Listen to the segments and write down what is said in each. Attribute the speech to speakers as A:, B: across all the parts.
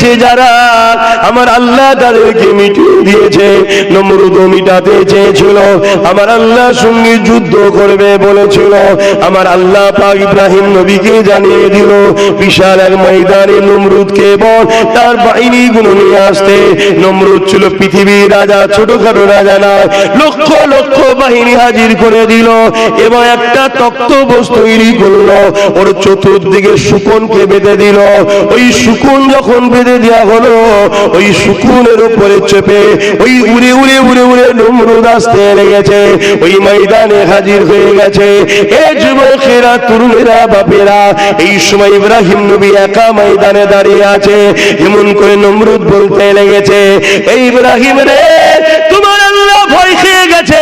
A: দিয়েছে যারা, আমার আল্লাহ তাদেরকে মিটিয়ে দিয়েছে। নমরুদও মিটাতে চেয়েছিল, আমার আল্লাহ সঙ্গে যুদ্ধ করবে বলেছিল। আমার আল্লাহ পাক ইব্রাহিম নবীকে জানিয়ে দিল বিশাল এক ময়দানে নমরুদকে এবং তার বাহিনীগুলো নিয়ে আসতে। নমরুদ ছিল পৃথিবীর রাজা, ছোটখাটো রাজা না, লক্ষ লক্ষ বাহিনী হাজির করে দিল এবং একটা তক্তপোষ তৈরি করলো, ওর চতুর্দিকে শকুনকে বেঁধে দিল। ওই শকুন যখন বেঁধে দেওয়া হলো, ওই শকুনের উপরে চেপে ওই উড়ে উড়ে উড়ে উড়ে নমরুদ আসতে লেগেছে, ওই ময়দানে হাজির হয়ে গেছে। এ যুবকেরা, তরুণেরা, বাপেরা, এই সময় ইব্রাহিম নবী একা ময়দানে দাঁড়িয়ে আছে। এমন করে নমরুদ বলতে লেগেছে, এই ইব্রাহিম রে, তোমার আল্লাহ ভয় খেয়ে গেছে,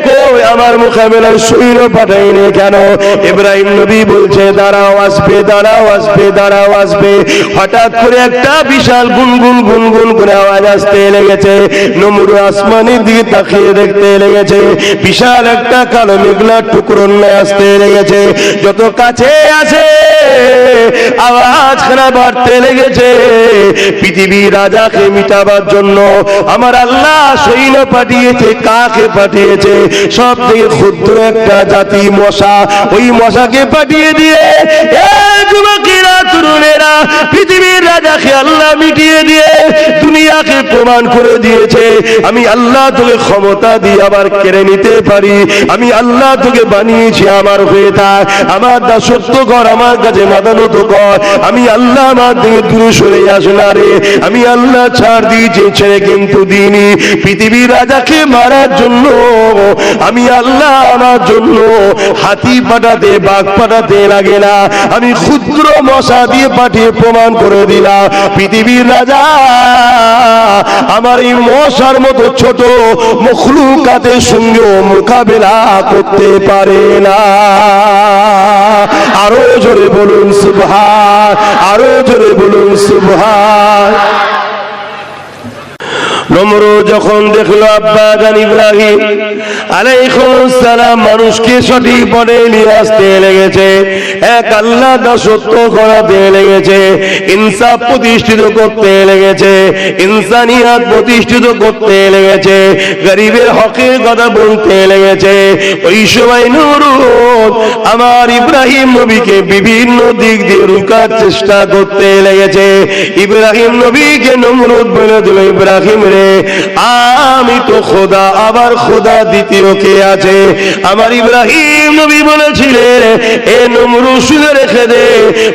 A: কই আমার মোকাবেলায় সৈন্য পাঠাইনি কেন? ইব্রাহিম নবী বলছে, দাঁড়াও, আসবে, দাঁড়াও, আসবে, দাঁড়াও, আসবে। হঠাৎ করে একটা বিশাল গুনগুন গুনগুন করে আওয়াজ আসতে লেগেছে। নমরুদ আসমানের দিকে তাকিয়ে দেখতে লেগেছে, বিশাল একটা কালো মেঘলা টুকরো নিয়ে আসতে লেগেছে। যত কাছে আসে আওয়াজ খারাপ বাড়তে লেগেছে। পৃথিবীর রাজাকে মিটাবার জন্য আমার আল্লাহ সৈন্য পাঠিয়েছে। কাকে পাঠিয়েছে? সব থেকে ক্ষুদ্র একটা জাতি মশা, ওই মশাকে পাঠিয়ে দিয়ে যুবকেরা, তরুণেরা, পৃথিবীর রাজাকে আল্লাহ মিটিয়ে দিয়ে দুনিয়াকে প্রমাণ করে দিয়েছে, আমি আল্লাহ তোকে ক্ষমতা দিয়ে আবার কেড়ে নিতে পারি। আমি আল্লাহ তোকে বানিয়েছি আমার হয়ে থাক, আমার দাসত্ব কর, আমার কাছে মাথা নত কর। আমি আল্লাহ, আমার দিকে দূরে সরে আস না রে। আমি আল্লাহ ছাড় দিয়েছি, ছেড়ে কিন্তু দিইনি। পৃথিবীর রাজাকে মারার জন্য আমি আল্লাহ আমার জন্য হাতি পাঠাতে, বাঘ পাঠাতে লাগে না, আমি ক্ষুদ্র মশা দিয়ে পাঠিয়ে প্রমাণ করে দিলাম পৃথিবীর রাজা আমার এই মশার মতো ছোট মখলুকাতের সঙ্গে মোকাবেলা করতে পারে না। আরো জোরে বলুন সুবহান, আরো জোরে বলুন সুবহান। নমরুদ যখন দেখলো আব্বা জান ইব্রাহিম আলাইহিস সালাম মানুষকে সঠিক পথে নিয়ে আসতে লেগেছে, এক আল্লাহ দাসত্ব করাতে লেগেছে, ইনসাফ প্রতিষ্ঠিত করতে লেগেছে, ইনসানিয়াত প্রতিষ্ঠিত করতে লেগেছে, গরিবের হকের কথা বলতে লেগেছে, ওই সময় নমরুদ আমার ইব্রাহিম নবীকে বিভিন্ন দিক দিয়ে রুখার চেষ্টা করতে লেগেছে। ইব্রাহিম নবীকে নমরুদ বলে দিল, ইব্রাহিম রে, আমি তো খোদা, আবার খোদা দ্বিতীয় কে আছে? আমার ইব্রাহিম নবী বলেছিলেন, এ নমরুদ শুনে রেখে দে,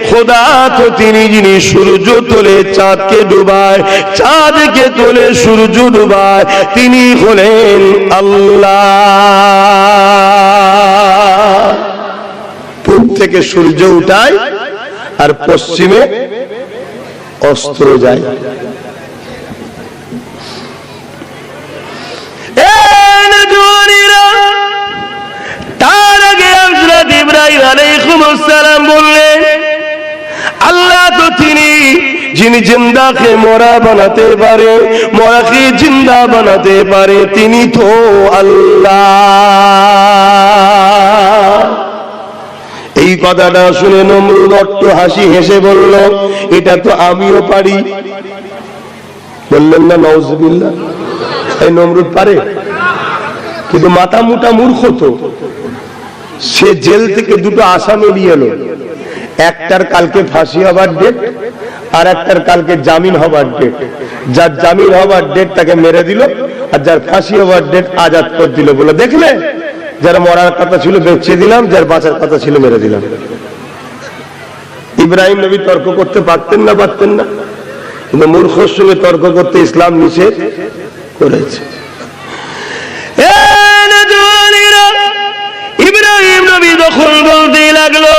A: খোদা তো তিনি যিনি সূর্য তোলে চাঁদকে ডুবায়, চাঁদকে তোলে সূর্য ডুবায়, তিনি হলেন আল্লাহ। পূব থেকে সূর্য উঠায় আর পশ্চিমে অস্ত যায়। তার আগে হযরত ইব্রাহিম আলাইহিস সালাম বললেন, আল্লাহ তো তিনি যিনি জিন্দাকে মরা বানাতে পারে, মরাকে জিন্দা বানাতে পারে, তিনি তো আল্লাহ। এই কথাটা শুনে নমরুদ অট্ট হাসি হেসে বলল, এটা তো আমিও পারি। বললেন না নাউজুবিল্লাহ? এই নমরুদ পারে, কিন্তু মাথা মোটা মূর্খ তো। সে জেল থেকে দুটো আসামি নিয়ে এলো, একটার কালকে ফাঁসি হবার ডেট, আর একটার কালকে জামিন হবার ডেট। যার জামিন হবার ডেট তাকে মেরে দিল, আর যার ফাঁসি হবার ডেট আজাদ করে দিল। বলে দেখলে, যার মরার কথা ছিল বেঁচে দিলাম, যার বাঁচার কথা ছিল মেরে দিলাম। ইব্রাহিম নবী তর্ক করতে পারতেন না? পারতেন না, কিন্তু মূর্খর সঙ্গে তর্ক করতে ইসলাম নিষেধ করেছে। ইব্রাহিম নবী তখন বলতে লাগলো,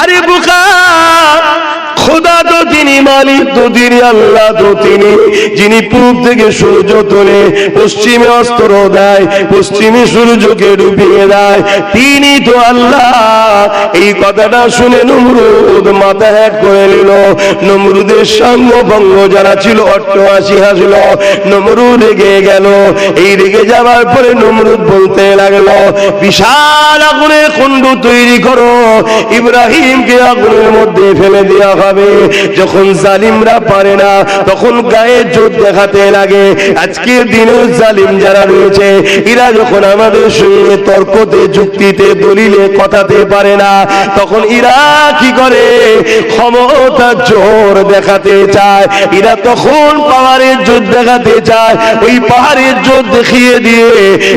A: আরে বোকা, খোদা তো তিনি, মালিক তো তিনি, আল্লাহ তো তিনি যিনি পূব থেকে সূর্য তোলে, পশ্চিমে অস্ত দেয়, পশ্চিমে সূর্যকে ডুবিয়ে দেয়, তিনি তো আল্লাহ। এই কথাটা শুনে নমরুদ মাথা হ্যাক করে নিল। নমরুদের সঙ্গ ভঙ্গ যারা ছিল অট্টহাসি হাসল। নমরুদ রেগে গেল। এই রেগে যাওয়ার পরে নমরুদ বলতে লাগলো, বিশাল আগুনের কুণ্ড তৈরি করো, ইব্রাহিমকে আগুনের মধ্যে ফেলে দেওয়া হবে। যখন যখন জালিমরা পারে না তখন গায়ে জোর দেখাতে লাগে। আজকের দিনে জালিম যারা রয়েছে এরা যখন আমাদের সঙ্গে তর্কতে যুক্তিতে দলিলে কথাতে পারে না তখন এরা কি করে ক্ষমতার জোর দেখাতে চায়। এরা তখন পাহাড়ের জোর দেখাতে চায়, ওই পাহাড়ের জোর দেখিয়ে দিয়ে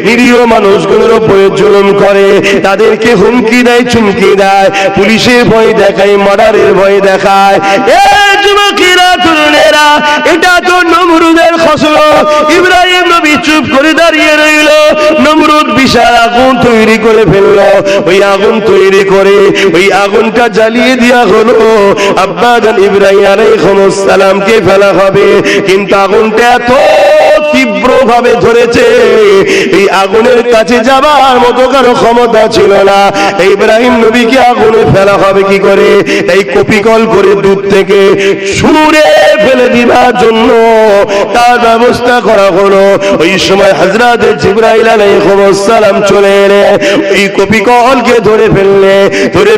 A: নিরীহ মানুষগুলোর উপরে জুলুম করে, তাদেরকে হুমকি দেয়, চুমকি দেয়, পুলিশের ভয় দেখায়, মার্ডারের ভয় দেখায়। যুবকেরা তরুণেরা, এটা তো নমরুদের ফসল। ইব্রাহিম নবী চুপ করে দাঁড়িয়ে রইল। নমরুদ বিশাল আগুন তৈরি করে ফেলল। ওই আগুন তৈরি করে ওই আগুনটা জ্বালিয়ে দেওয়া হলো। আব্বাজান ইব্রাহিম আলাইহিস সালামকে ফেলা হবে, কিন্তু আগুনটা এত তীব্র ভাবে ধরেছে এই আগুনের কাছে যাবার মতো কারো ক্ষমতা ছিল না। ইব্রাহিম নবীকে আগুনে ফেলা হবে কি করে? তাই কপিকল করে দূর থেকে ছুঁড়ে ফেলে দিবার জন্য তার ব্যবস্থা করা হলো। ওই সময় হযরত জিবরাইল আলাইহিস সালাম চলে এলে এই কপিকলকে ধরে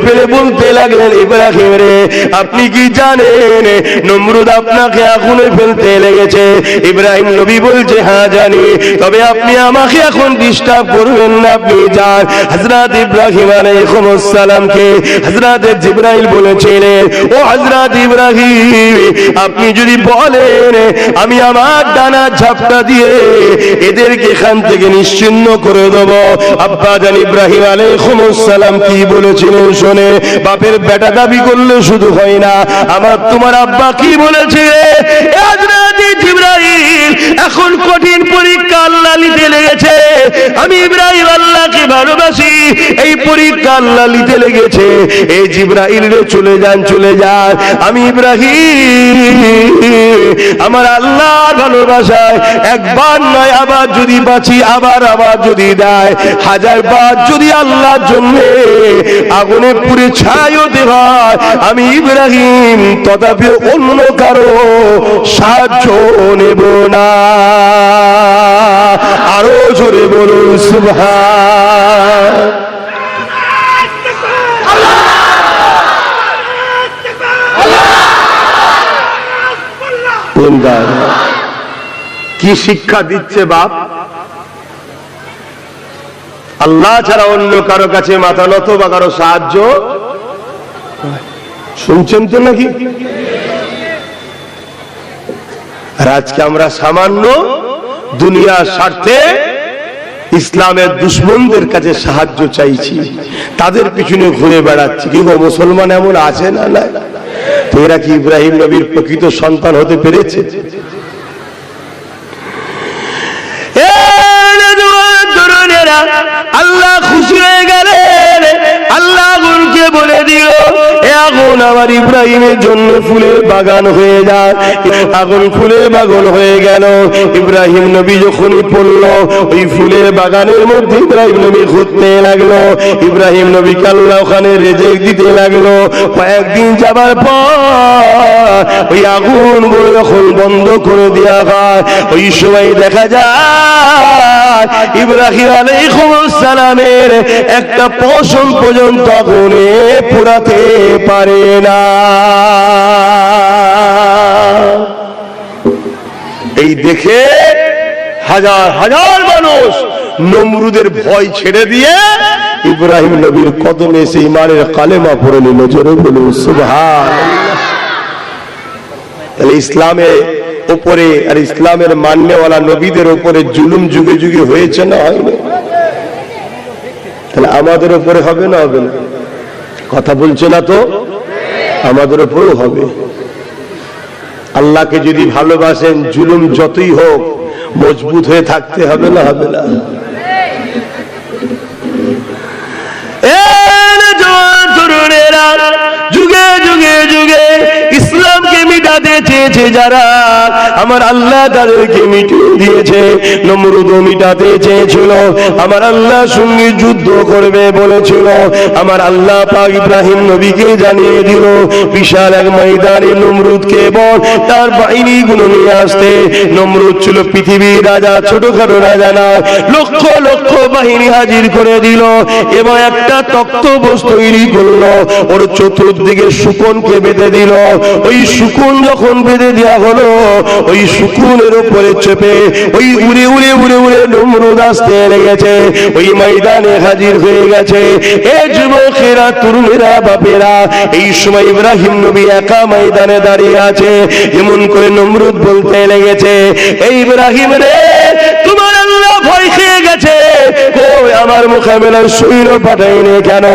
A: ফেলে বলতে লাগলেন, ইব্রাহিম রে, আপনি কি জানেন নমরুদ আপনাকে আগুনে ফেলতে লেগেছে? ইব্রাহিম নবী বলছে, হ্যাঁ জানি, তবে আপনি আমাকে এখন ডিস্টার্ব করবেন না, আপনি যান। হযরত ইব্রাহিম আলাইহিস সালামকে হযরত জিবরাইল বলেছিলেন, ও হযরত ইব্রাহিম, আপনি যদি বলেন আমি আমার ডানা ঝাপটা দিয়ে এদেরকে এখান থেকে নিশ্চিহ্ন করে দেব। আব্বাজান ইব্রাহিম আলাইহিস সালাম কি বলেছিলেন শোনে, বাপের বেটা দাবি করলে শুধু হয় না, আমার তোমার আব্বা কি বলেছে? হযরত জিবরাইল, এখন কঠিন পরীক্ষা আল্লাহ নিতে লেগেছে। আমি ইব্রাহিম আল্লাহকে ভালোবাসি, এই পরীক্ষা আল্লাহ নিতে লেগেছে। এই জিবরাইল রে, চলে যান। আমি ইব্রাহিম আমার আল্লাহর ভালোবাসায় একবার নয়, আবার যদি বাঁচি, আবার যদি দেয়, 1000 বার যদি আল্লাহর জন্য আগুনে পুড়ে ছাই হতে হয়, আমি ইব্রাহিম তথাপি অন্য কারো সাহায্য নেব না। আরো জোরে বলুন সুবহান। কি শিক্ষা দিচ্ছে বাপ? আল্লাহ ছাড়া অন্য কারো কাছে মাথা নত বা কারো সাহায্য। শুনছেন তো নাকি? আর আজকে আমরা সামান্য দুনিয়ার স্বার্থে ইসলামের দুশমনদের কাছে সাহায্য চাইছি, তাদের পিছনে ঘুরে বেড়াচ্ছি। কিন্তু মুসলমান এমন আছে না? না, এরা কি ইব্রাহিম নবীর প্রকৃত সন্তান হতে পেরেছে? আল্লাহ খুশি হয়ে গেলেন। আল্লাহ আগুনকে বলে দিল, এ আগুন আমার ইব্রাহিমের জন্য ফুলের বাগান হয়ে যায়। আগুন ফুলের বাগান হয়ে গেল। ইব্রাহিম নবী যখনই পড়ল, ওই ফুলের বাগানের মধ্যে ইব্রাহিম নবী ঘুরতে লাগলো। ইব্রাহিম নবীকে আল্লাহ ওখানে রেজেক দিতে লাগলো। কয়েকদিন যাবার পর ওই আগুন যখন বন্ধ করে দেওয়া হয়, ওই সময় দেখা যায় ইব্রাহিম আলাইহিস সালামের একটা পশম পর্যন্ত আগুনে পোড়াতে পারে না। এই দেখে হাজার হাজার মানুষ নমরুদের ভয় ছেড়ে দিয়ে ইব্রাহিম নবীর কদমে এসে ঈমানের কালেমা পড়ে নিল। জোরে বলুন সুবহানাল্লাহ। তাহলে ইসলামের উপরে আর ইসলামের মাননেওয়ালা নবীদের উপরে জুলুম যুগে যুগে হয়েছে না হয়নি? তাহলে আমাদের উপরে হবে না? হবে না? কথা বলছে না তো? আমাদের উপরেও হবে। আল্লাহকে যদি ভালোবাসেন, জুলুম যতই হোক মজবুত হয়ে থাকতে হবে না? হবে না? যুগে যুগে যুগে ইসলামকে মিটা মিটাতে চেয়েছে যারা, আমার আল্লাহ তাদেরকে মিটিয়ে দিয়েছে। নমরুদও মিটাতে চেয়েছিল, আমার আল্লাহ সঙ্গে যুদ্ধ করবে বলেছিল। আমার আল্লাহ পাক ইব্রাহিম নবীকে জানিয়ে দিল বিশাল এক ময়দানে নমরুদকে এবং তার বাহিনীগুলো নিয়ে আসতে। নমরুদ ছিল পৃথিবীর রাজা, ছোটখাটো রাজা না, লক্ষ লক্ষ বাহিনী হাজির করে দিল এবং একটা তক্তপোষ তৈরি করলো, ওর চতুর্দিকে শকুনকে বেঁধে দিল। ওই শকুন যখন বেঁধে দেওয়া হলো, ওই শকুনের উপরে চেপে ওই উড়ে উড়ে উড়ে উড়ে নমরুদ আসতে লেগেছে, ওই ময়দানে হাজির হয়ে গেছে। এ যুবকেরা, তরুণেরা, বাপেরা, এই সময় ইব্রাহিম নবী একা ময়দানে দাঁড়িয়ে আছে। এমন করে নমরুদ বলতে লেগেছে, এই ইব্রাহিম রে, তোমার আল্লাহ ভয় খেয়ে গেছে, কই আমার মোকাবেলার সৈন্য পাঠাইনি কেন?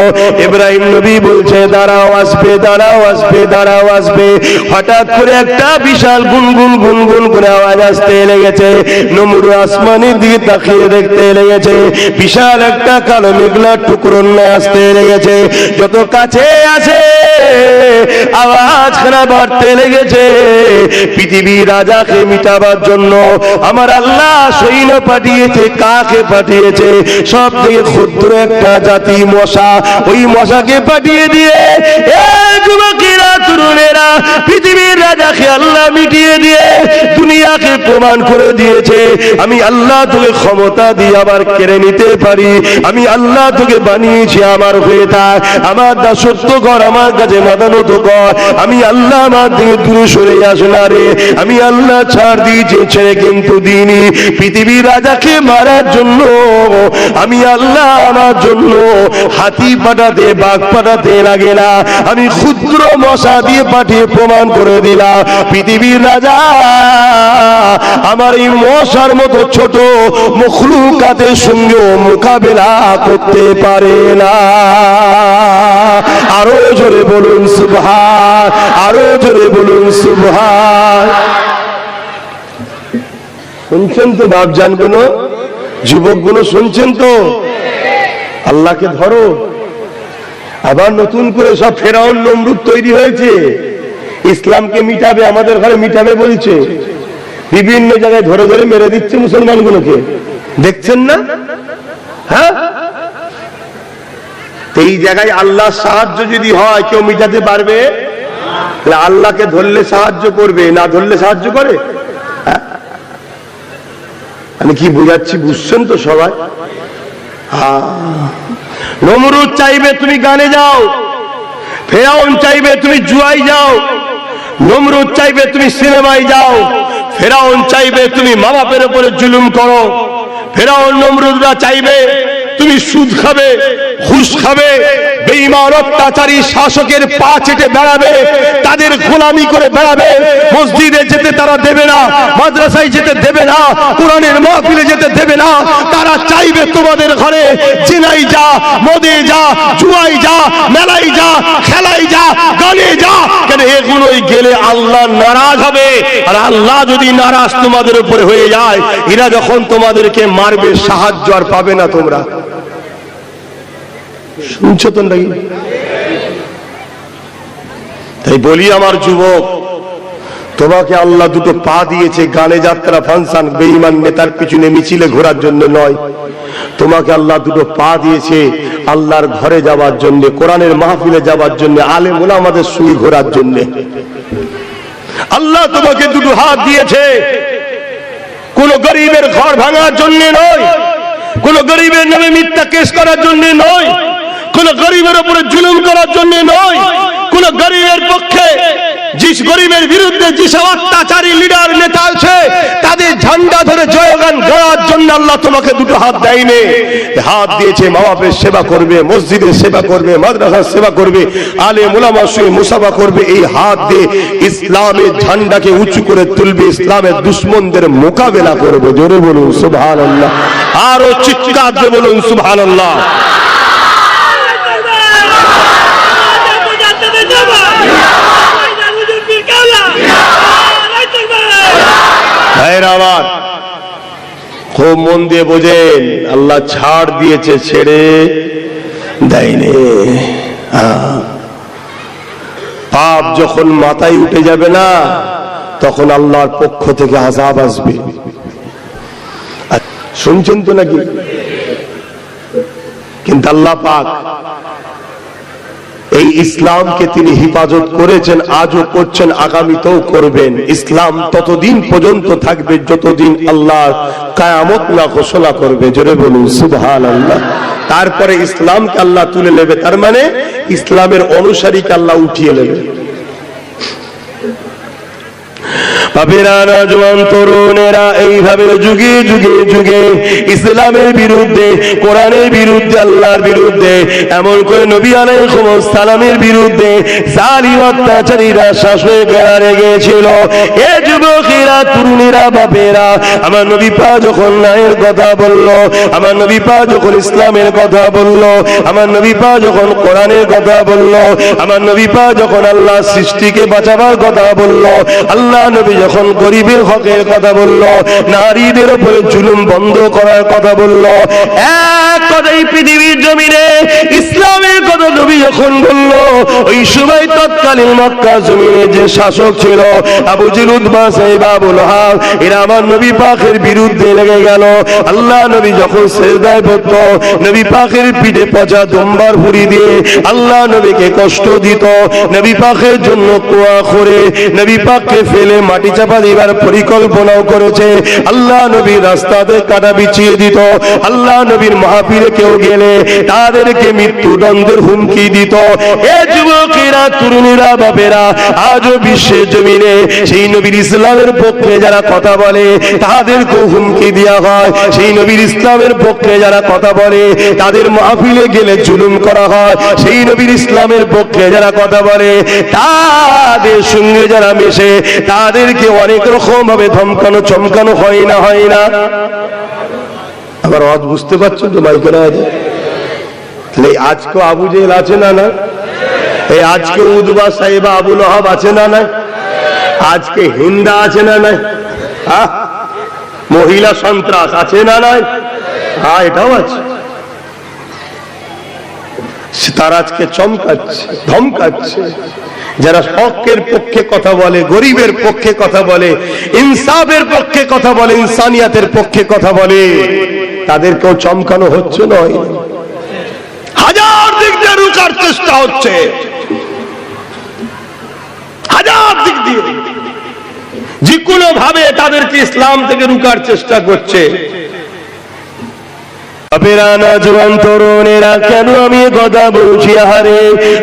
A: ইব্রাহিম নবী বলছে, দাঁড়াও, আসবে, দাঁড়াও, আসবে, দাঁড়াও, আসবে। হঠাৎ করে একটা বিশাল গুনগুন গুনগুন করে আওয়াজ আসতে লেগেছে। নমরুদ আসমানের দিকে তাকিয়ে দেখতে লেগেছে, বিশাল একটা কালো মেঘলা টুকরো আসতে লেগেছে। যত কাছে আসে আওয়াজ খারাপ বাড়তে লেগেছে। পৃথিবীর রাজাকে মিটাবার জন্য আমার আল্লাহ সৈন্য পাঠিয়েছে। কাকে পাঠিয়েছে? সব থেকে ক্ষুদ্র একটা জাতি মশা, ওই মশাকে পাঠিয়ে দিয়ে যুবকেরা, তরুণেরা, পৃথিবীর রাজাকে আল্লাহ মিটিয়ে দিয়ে দুনিয়াকে প্রমাণ করে দিয়েছে, আমি আল্লাহ তোকে ক্ষমতা দিয়ে আবার কেড়ে নিতে পারি। আমি আল্লাহ তোকে বানিয়েছি আমার হয়ে থাক, আমার দাসত্ব কর, আমার কাছে মাদানত কর। আমি আল্লাহ আমার থেকে দূরে সরে যাস না রে। আমি আল্লাহ ছাড় দিয়েছি, ছেড়ে কিন্তু দিইনি। পৃথিবীর রাজাকে মারার জন্য আমি আল্লাহ আমার জন্য হাতি পাঠাতে, বাঘ পাঠাতে লাগে না, আমি ক্ষুদ্র মশা দিয়ে পাঠিয়ে প্রমাণ করে দিলাম পৃথিবীর রাজা আমার এই মশার মতো ছোট মখলুকাতের সঙ্গে মোকাবেলা করতে পারে না। আরো জোরে বলুন সুবহান, আরো জোরে বলুন সুবহান। শুনছেন তো বাপজান গুলো, যুবক গুলো শুনছেন তো? আল্লাহকে ধরো। আবার নতুন করে সব ফেরাউন নমরুদ তৈরি হয়েছে, ইসলামকে মিটাবে, আমাদের ঘরে মিটাবে বলছে, বিভিন্ন জায়গায় ধরে ধরে মেরে দিচ্ছে মুসলমানগুলোকে, দেখছেন না? হ্যাঁ, এই জায়গায় আল্লাহ সাহায্য যদি হয়, কেউ মিটাতে পারবে? আল্লাহকে ধরলে সাহায্য করবে, না ধরলে সাহায্য করে? আমি কি বুঝাচ্ছি বুঝছেন তো সবাই? নমরুদ চাইবে তুমি গানে যাও, ফেরাউন চাইবে তুমি জুয়ায় যাও, নমরুদ চাইবে তুমি সিনেমায় যাও, ফেরাউন চাইবে তুমি মা বাপের উপরে জুলুম করো, ফেরাউন নমরুদরা চাইবে তুমি সুদ খাবে, ঘুষ খাবে, বেঈমান অত্যাচারী শাসকের পা চেটে বেড়াবে, তাদের গোলামি করে বেড়াবে, মসজিদে যেতে তারা দেবে না, মাদ্রাসায় যেতে দেবে না, কোরআনের মাহফিলে যেতে দেবে না। তারা চাইবে তোমাদের ঘরে জিনাই যা, মদে যা, জুয়াই যা, মেলাই যা, খেলাই যা, গানে যা। কেন? এগুলোই গেলে আল্লাহ নারাজ হবে, আর আল্লাহ যদি নারাজ তোমাদের উপরে হয়ে যায়, এরা যখন তোমাদেরকে মারবে, সাহায্য আর পাবে না তোমরা। শুনছো তো নাকি? তাই বলি আমার যুবক, তোমাকে আল্লাহ দুটো পা দিয়েছে, গানে যাত্রা, ফাংশন, বেঈমান নেতার পিছনে মিছিলে ঘোরার জন্য নয়। তোমাকে আল্লাহ দুটো পা দিয়েছে আল্লাহর ঘরে যাওয়ার জন্য, কোরআনের মাহফিলে যাওয়ার জন্য, আলেম ওলামাদের সঙ্গে ঘোরার জন্য। আল্লাহ তোমাকে দুটো হাত দিয়েছে কোন গরিবের ঘর ভাঙার জন্য নয়, কোন গরিবের নামে মিথ্যা কেস করার জন্য নয়, কোন গরিবের উপরে জুলুম করার জন্য নয়, কোন গরিবের পক্ষে, যে গরিবের বিরুদ্ধে যেসব অত্যাচারী লিডার নেতা আছে তাদের ঝান্ডা ধরে জয়গান গাওয়ার জন্য আল্লাহ তোমাকে দুটো হাত দেয়নি। হাত দিয়েছে মা বাপের সেবা করবে, মসজিদের সেবা করবে, মাদ্রাসার সেবা করবে, আলেম ওলামার সঙ্গে মুসাফা করবে। এই হাত দিয়ে ইসলামের ঝান্ডাকে উঁচু করে তুলবে, ইসলামের দুশ্মনদের মোকাবেলা করবে। জোরে বলুন সুবহানাল্লাহ, আরো চিৎকার দিয়ে বলুন সুবহানাল্লাহ। ভাইরা, খুব মন দিয়ে বোঝেন, আল্লাহ ছাড় দিয়েছে, ছেড়ে দেয়নি। পাপ যখন মাথায় উঠে যাবে না, তখন আল্লাহর পক্ষ থেকে আযাব আসবে। শুনছেন তো নাকি? কিন্তু আল্লাহ পাক এই ইসলামকে তিনি হেফাজত করেছেন, আজও করছেন, আগামীতেও করবেন। ইসলাম ততদিন পর্যন্ত থাকবে যতদিন আল্লাহ কিয়ামত না ঘোষণা করবে। জোরে বলুন সুবহানাল্লাহ। তারপরে ইসলামকে আল্লাহ তুলে নেবে, তার মানে ইসলামের অনুসারীকে আল্লাহ উঠিয়ে নেবে। বাপেরা, নওজোয়ান তরুণেরা এইভাবে যুগে যুগে যুগে ইসলামের বিরুদ্ধে, কোরআনের বিরুদ্ধে, আল্লাহর বিরুদ্ধে, এমন করে নবী আলাইহিস সালামের বিরুদ্ধে জালিম অত্যাচারীরা শাসকেরা রেগেছিল। এ যুবকেরা, তরুণেরা, বাপেরা, আমার নবী পাক যখন ন্যায়ের কথা বলল, আমার নবী পাক যখন ইসলামের কথা বলল, আমার নবী পাক যখন কোরআনের কথা বলল, আমার নবী পাক যখন আল্লাহ সৃষ্টিকে বাঁচাবার কথা বলল, আল্লাহ নবী যখন গরিবের হকের কথা বলল, নারীদের উপরে জুলুম বন্ধ করার কথা বলল, এক কথাই পৃথিবীর জমিনে ইসলামের কথা নবী যখন বলল, ওই সময় তৎকালীন মক্কা জমিনে যে শাসক ছিল আবু জেহেল, উতবা, সাইবা, আবু লাহাব, এরা আমার নবী পাকের বিরুদ্ধে লেগে গেল। আল্লাহ নবী যখন সিজদায় পড়ত, নবী পাকের পিঠে পচা দম্বার ভুঁড়ি দিয়ে আল্লাহ নবীকে কষ্ট দিত। নবী পাকের জন্য কুয়া করে নবী পাককে ফেলে মাটি চাপা দিবার পরিকল্পনাও করেছে। আল্লাহ নবীর রাস্তাতে কাটা বিছিয়ে দিত। আল্লাহ নবীর মাহফিলে কেউ গেলে তাদেরকে মৃত্যুদণ্ডের হুমকি দিত। এ যুবকেরা, তরুণীরা, বাপেরা, আজও বিশ্বের জমিনে সেই নবীর ইসলামের পক্ষে যারা কথা বলে তাদেরকেও হুমকি দেওয়া হয়। সেই নবীর ইসলামের পক্ষে যারা কথা বলে তাদের মাহফিলে গেলে জুলুম করা হয়। সেই নবীর ইসলামের পক্ষে যারা কথা বলে তাদের সঙ্গে যারা মেশে তাদেরকে অনেক রকম ভাবে ধমকানো চমকানো হয় না, হয় না? আবার আজ বুঝতে পারছেন তো মাইকেরা? আজকে আবু জেহেল আছে না না? এই আজকে উতবা, সাইবা, আবু লাহাব আছে না না? আজকে হিন্দা আছে না নাই? মহিলা সন্ত্রাস আছে না নাই? হ্যাঁ, এটাও আছে। তারা আজকে চমকাচ্ছে, ধমকাচ্ছে। যারা হকের পক্ষে কথা বলে, গরিবের পক্ষে কথা বলে, ইনসাফের পক্ষে কথা বলে, ইনসানিয়াতের পক্ষে কথা বলে, তাদেরকেও চমকানো হচ্ছে নয়। হাজার দিক দিয়ে রুখার চেষ্টা হচ্ছে, হাজার দিক দিয়ে যে কোনো ভাবে তাদেরকে ইসলাম থেকে রুখার চেষ্টা করছে। বাপেরা, নওজোয়ান তরুণেরা, কেন আমি কথা বলছি? আহারে,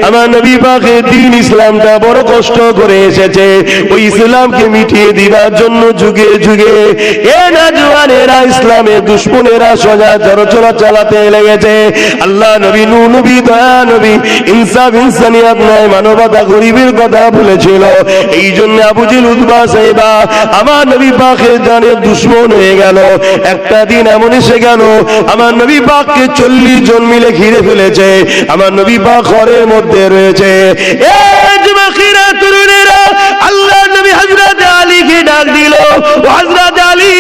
A: আমার নবী পাকের দ্বীন ইসলামটা বড় কষ্ট করে এসেছে, ওই ইসলামকে মিটিয়ে দিবার জন্য যুগে যুগে এ নওজোয়ানেরা, ইসলামের দুশমনেরা সোজা চলা চালাতে লেগেছে। আল্লাহ নবী, নূহ নবী, দয়া নবী, ইনসাফ, ইনসানিয়াত নয়, মানবতা, গরিবের কথা বলেছিল। এই জন্য আবু জেহেল, উতবা, সাইবা আমার নবী পাকের জানের দুশমন হয়ে গেল। একটা দিন এমন এসে গেল, আমার নবী পাককে 40 জন মিলে ঘিরে ফেলেছে। আমার নবী পাক ঘরের মধ্যে রয়েছে। এই যুবকেরা, তরুণেরা, আল্লাহ নবী হযরত আলীকে ডাক দিল, হযরত আলী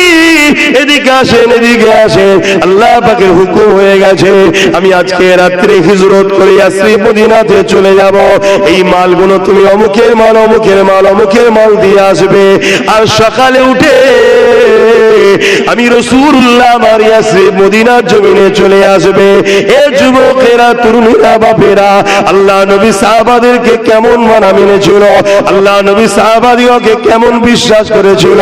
A: এদিকে আসেন, এদিকে আসেন, আল্লাহ পাকের হুকুম হয়ে গেছে, আমি আজকে রাত্রে হিজরত করে ইয়াসরিব মদিনাতে চলে যাব। এই মালগুলো তুমি অমুকের মাল, অমুকের মাল, অমুকের মাল দিয়ে আসবে। আর সকালে উঠে আমি রাসূলুল্লাহ আমার ইয়াসরিব মদিনার জমিনে চলে আসবে। এ যুবকেরা, তরুণীরা, বাপেরা, আল্লাহ নবী সাহাবাদেরকে কেমন মানা মেনেছিল, আল্লাহ নবী সাহাবাদিওকে কেমন বিশ্বাস করেছিল।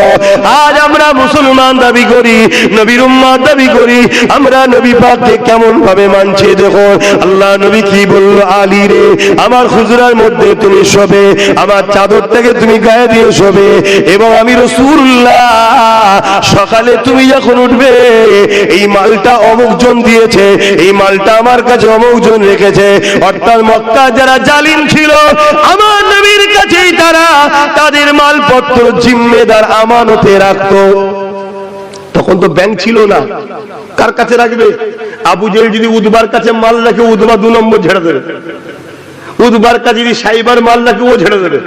A: আজ আমরা মুসলমান দাবি করি, নবীর উম্মত দাবি করি, আমরা নবী পাককে কেমন ভাবে মানছি। দেখো আল্লাহ নবী কি বলল, আলী রে, আমার হুজরার মধ্যে তুমি শোবে, আমার চাদর থেকে তুমি গায়ে দিয়ে শোবে, এবং আমি রাসূলুল্লাহ সকালে তুমি যখন উঠবে, এই মালটা অমুক জন দিয়েছে, এই মালটা আমার কাছে অমুক জন রেখেছে। অর্থাৎ মক্কা যারা জালিম ছিল, আমার নবীর কাছেই তারা তাদের মালপত্র জিম্মেদার আমানতে রাখতো। তখন তো ব্যাংক ছিল না, কার কাছে রাখবে? আবু জেহেল যদি উতবার কাছে মাল রাখে, উতবা 2 নম্বর ঝেড়ে দেবে। উতবার কাছে যদি সাইবার মাল রাখে, ও ঝেড়ে দেবে।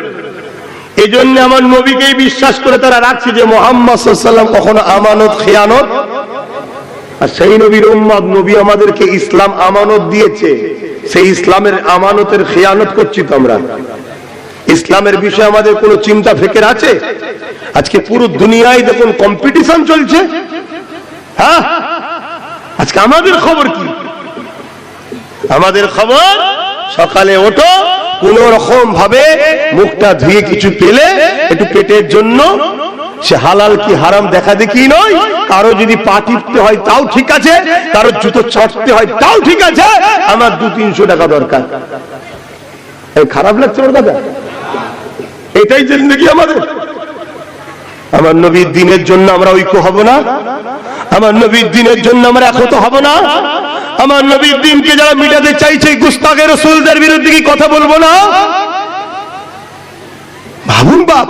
A: এই জন্য আমার নবীকেই বিশ্বাস করে তারা রাখছে যে মুহাম্মদ সাল্লাল্লাহু আলাইহি ওয়াসাল্লাম কখনো আমানত খেয়ানত। আর সেই নবীর উম্মত, নবী আমাদেরকে ইসলাম আমানত দিয়েছে, সেই ইসলামের আমানতের খেয়ানত করছি তো আমরা। ইসলামের বিষয়ে আমাদের কোনো চিন্তা ফিকির আছে? আজকে পুরো দুনিয়ায় দেখুন কম্পিটিশন চলছে। হ্যাঁ, আজকে আমাদের খবর কি? আমাদের খবর সকালে ওঠো, কোন রকম ভাবে মুখটা ধুয়ে কিছু পেলে একটু পেটের জন্য, সে হালাল কি হারাম দেখা দেখি নয়। কারো যদি পা টিপতে হয় তাও ঠিক আছে, কারো জুতো চটতে হয় তাও ঠিক আছে, আমার 200-300 টাকা দরকার। খারাপ লাগছে ওর কথা? এটাই জিন্দেগি আমাদের। আমার নবীর দিনের জন্য আমরা ঐক্য হব না? আমার নবীর দিনের জন্য আমরা একত হব না? আমার নবীর দিনকে যারা মিটাতে চাইছে গুস্তাখে রাসূলদের বিরুদ্ধে কি কথা বলবো না? ভাবুন বাপ,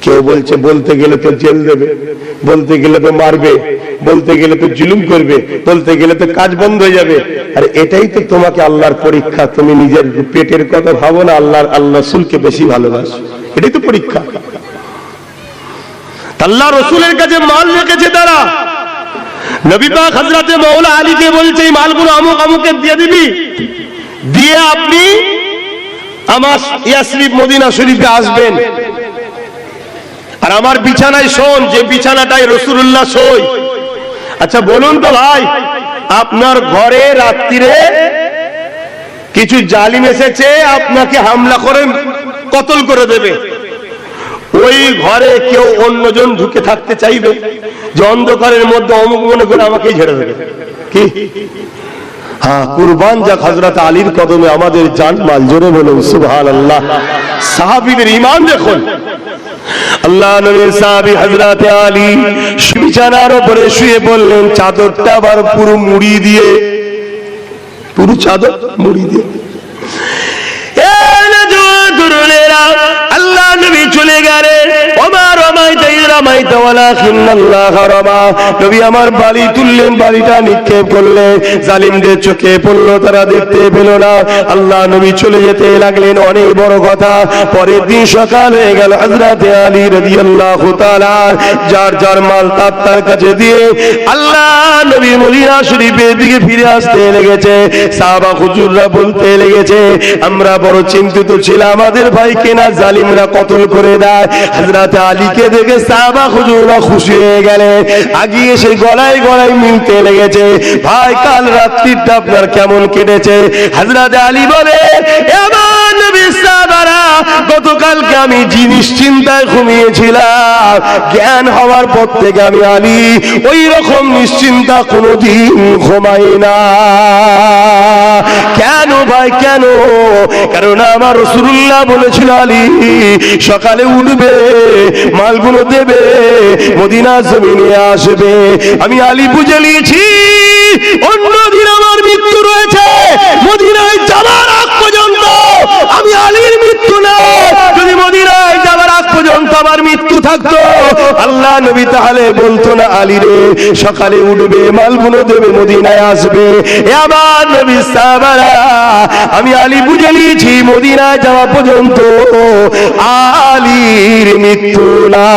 A: কেউ বলছে বলতে গেলে তো জেল দেবে, বলতে গেলে তো মারবে, বলতে গেলে তো জুলুম করবে, বলতে গেলে তো কাজ বন্ধ হয়ে যাবে। আর এটাই তো তোমাকে আল্লাহর পরীক্ষা। তুমি নিজের পেটের কথা ভাবো না, আল্লাহ রাসূলকে বেশি ভালোবাসো, এটাই তো পরীক্ষা। আল্লাহ রাসূলের কাছে মাল রেখেছে তারা। নবী পাক হযরতে মাওলা আলীকে বলছে এই মালগুলো আমুক আমুকে দিয়ে দিবি, দিয়ে আপনি আমার ইয়াসরিব মদিনা শরীফে আসবেন, আর আমার বিছানায় শোন, যে বিছানাটায় রাসূলুল্লাহ শোয়। আচ্ছা বলুন তো ভাই, আপনার ঘরে রাত্রিরে কিছু জালিম এসেছে আপনাকে হামলা করে কতল করে দেবে, ওই ঘরে কেউ অন্যজন ঢুকে থাকতে চাইবে? যে অন্ধকারের মধ্যে অমুক মনে করে আমাকেই ঝেড়ে দেবে কি? হ্যাঁ, কুরবান যাক হযরত আলীর কদমে আমাদের জান মাল। জোরে বলুন সুবহানাল্লাহ। সাহাবীদের ঈমান দেখুন। আল্লাহ নবীর সাহাবী হযরত আলী বিছানার উপরে শুয়ে বললেন, চাদরটা আবার পুরো মুড়ি দিয়ে, পুরো চাদর মুড়ি দিয়ে। আল্লাহ নবী চলে গেলেন। ওমর রামাইতা ইয রামাইতা ওয়ালাকিন্নাল্লাহ রামা। নবী আমার বালি তুললেন, বালিটা নিক্ষেপ করলেন, জালিমদের চোখে পড়ল, তারা দেখতে পেল না। আল্লাহ নবী চলে যেতে লাগলেন। অনেক বড় কথা, পরের দিন সকাল হয়ে গেল। হযরত আলী রাদিয়াল্লাহু তাআলা যার যার মাল তার কাছে দিয়ে আল্লাহ নবী মদিনা শরীফের দিকে ফিরে আসতে লেগেছে। সাহাবা হুজুররা বলতে লেগেছে, আমরা বড় চিন্তিত ছিলাম, আমাদের ভাইকে না জালিমরা কতল করে দেয়। হযরত আলীকে দেখে সাহাবা হুজুররা খুশি হয়ে গেলেন, আগিয়ে এসে গলায় গলায় মিলতে লেগেছে, ভাই কাল রাত্রিটা আপনার কেমন কেটেছে? হযরত আলী বলে, আমার নবী সাহাবারা, গতকালকে আমি নিশ্চিন্তায় ঘুমিয়েছিলাম, জ্ঞান হওয়ার পর থেকে আমি আলী ওই রকম নিশ্চিন্তা কোনোদিন ঘুমাই না। কেন ভাই কেন? কারণ আমার রাসূলুল্লাহ বলেছিল আলী সকালে উঠবে, মালগুলো দেবে, মদিনা জমিনে আসবে। আমি আলী বুঝে নিয়েছি অন্যদিন আমার মৃত্যু রয়েছে, মদিনায় যাবার আগ পর্যন্ত আমি আলীর মৃত্যু না। যদি মদিনায় যাবার আগ পর্যন্ত আমার মৃত্যু থাকতো, আল্লাহ নবী তাহলে বলতো না আলী রে সকালে উঠবে, মালগুলো দেবে, মদিনায় আসবে। আমার নবী সাহাবারা, আমি আলী বুঝে নিয়েছি মদিনায় যাওয়া পর্যন্ত আলীর মৃত্যু না।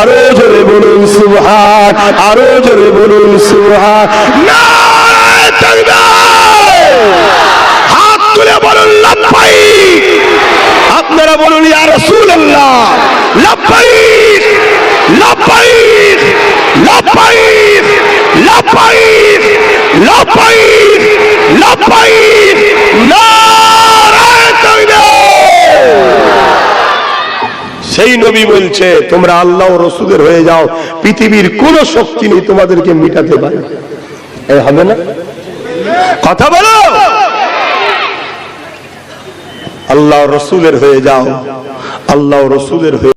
A: আরো জোরে বলুন সুবহান, আরো জোরে বলুন সুবহান। নারায়ে তাকবীর। হাত তুলে বলুন লাব্বাইক। আপনারা বলুন ইয়া রাসূলুল্লাহ লাব্বাইক লাব্বাইক লাব্বাইক লাব্বাইক লাব্বাইক লাব্বাইক। নারায়ে তাকবীর। সেই নবী বলছে, তোমরা আল্লাহ ও রাসূলের হয়ে যাও, পৃথিবীর কোন শক্তি নেই তোমাদেরকে মিটাতে পারে। এই হবে না? কথা বলো। আল্লাহ ও রাসূলের হয়ে যাও, আল্লাহ ও রাসূলের হয়ে